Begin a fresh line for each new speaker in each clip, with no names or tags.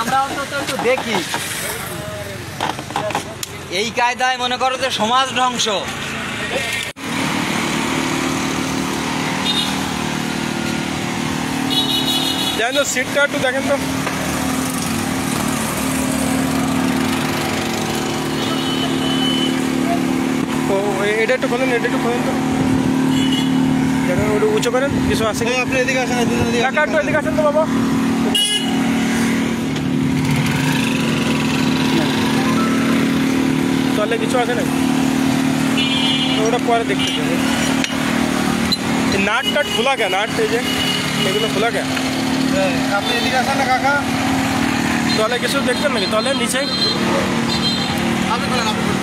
আমরা অন্তত একটু দেখি। এই কায়দায় মনে করো যে সমাজ ধ্বংস।
জানো সিটটা একটু দেখেন তো। ও এটা একটু খোলেন, এটা একটু খোলেন তো। ওটা উঁচু করেন, কিছু আসে।
আপনি এদিকে আসেন,
কাকা একটু এদিকে আসেন তো বাবা। তাহলে কিছু আছে না, ওটা পরে দেখতে হবে। নাট টাট খোলা কে? নাট এই যে এগুলো খোলা কে?
আপনি এদিকে আসেন না কাকা।
তাহলে কিছু দেখবেন নাকি? তাহলে নিচে
আপনি বলেন, আপনি বলেন।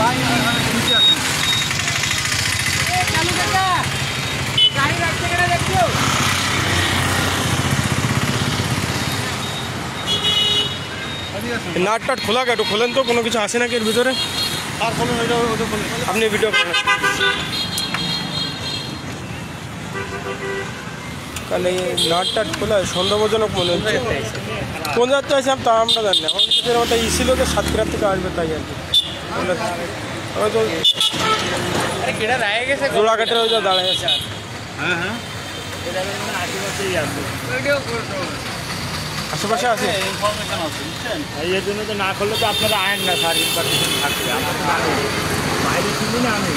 ভাই নিচে আসেন।
চালু কাকা গাড়ি রাখতে গেলে দেখছো
এদিকে আসেন।
নাট টাট খোলা কে? একটু খোলেন তো, কোনো কিছু আসে নাকি এর ভিতরে?
আর বলুন, ওটা ওটা বলুন।
আপনি ভিডিও করেন। তাহলে নাট টাট খোলা সন্দেহজনক মনে হচ্ছে। কোন যাত্রা আছে তা আমরা জানি না। আমাদের ওটা ই ছিল যে সাতক্ষীরা থেকে আসবে, তাই আর কি। আমরা তো জোড়াঘাটের ওই দাঁড়ায় আছে।
হ্যাঁ হ্যাঁ,
আশেপাশে আছে।
ইনফরমেশন আছে, বুঝছেন?
এর জন্য তো না করলে তো আপনারা আয়েন না স্যার, ইনফরমেশন থাকবে। আমার তো বাইরে শুনি না আমি।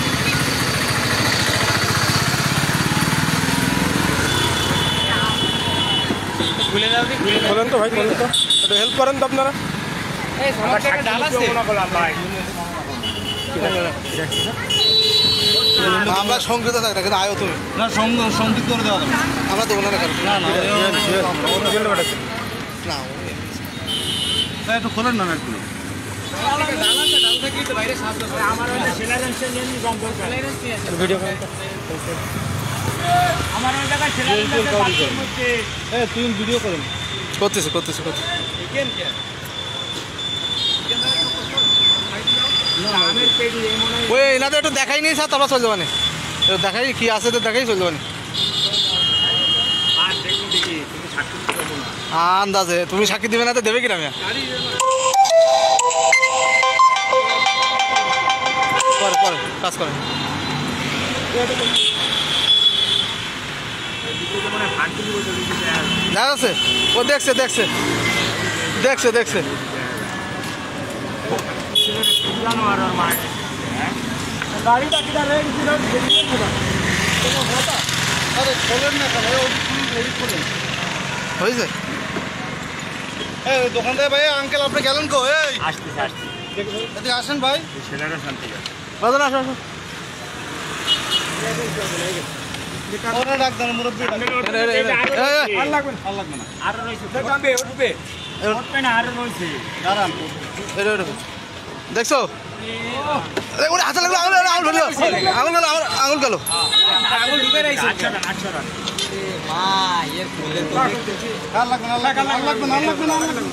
খুলে দাও দিই।
বলেন তো ভাই, বলেন তো, একটু হেল্প করেন তো আপনারা।
এই সমস্যা একটা ডাল আছে।
মনে করলাম ভাই
আমরা সংযুক্ত থাকি না, কিন্তু আয়ো তুমি না, সংযুক্ত করে দেওয়া যাবে। আমরা দেবো না কারণ না না না, একটু খোলেন না একটু।
ডাল আছে, ডাল থাকলেই তো বাইরে সাহায্য করে।
আমার ওই সেলারেন্স নিয়ে কম করবে।
ভিডিও করেন তো।
আমার ওই জায়গায় সেলারেন্সের বাক্সের মধ্যে
তুই ভিডিও করেন। করতেছি করতেছি করতেছি।
আমের পেটি এই মনে হয়
ওই এনাদের একটু দেখাই নিয়ে স্যার, তারপর চলে যাবানে। দেখাই কি আছে তো দেখাই চলে যাবানে।
আর দেখি কিন্তু সাক্ষী করবো না।
আন্দাজে তুমি সাক্ষী দিবে না তো দেবে কিনা? আমি পরে পরে কাজ করেন।
মনে হয় ফাঁক দিবি বলতে দিবি।
দেখা যাচ্ছে, ও দেখছে দেখছে দেখছে দেখছে।
জানো আর ওর মায়ের
গাড়িটা কিনা রেড ছিল,
আরে খোলেন না কেন? হয়েছে এই দোকানদার ভাই, আঙ্কেল আপনি গেলেন কো? এই
আসতেছে
এদিকে আসেন ভাই।
ছেলেরা শান্তি আছে।
বাজার আসো আসো। ওরা ডাক দেন মুরব্বি ডাক।
আর লাগবে না। আরো রয়েছে উঠবে না, আরো রয়েছে।
দাঁড়ান, দেখছো? ওরে হাতে লাগলো, আঙুল আঙুল গেল, আঙুল গেল, আঙুল গেল।
আঙুল ঢুকে রাখছে।
800 টাকা।
মা এর খুলে তো দেখতেছি।
আর লাগবে না, লাগবে না, লাগবে না, লাগবে না, লাগবে না।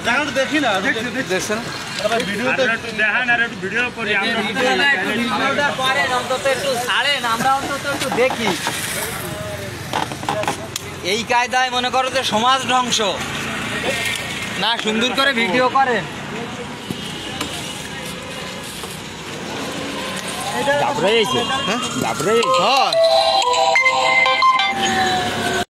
জায়গাটা দেখি না, দেখছেন? ভিডিওতে
আর একটু দেখান, আর একটু ভিডিও করি আমরা।
ভিডিওটা করেন, অন্তত একটু ছাড়েন, আমরা অন্তত একটু দেখি। এই কায়দায় মনে করো যে সমাজ ধ্বংস না, সুন্দর করে ভিডিও করেন।
দাবড়াইছে,
হ্যাঁ
দাবড়াইছে।
হয়।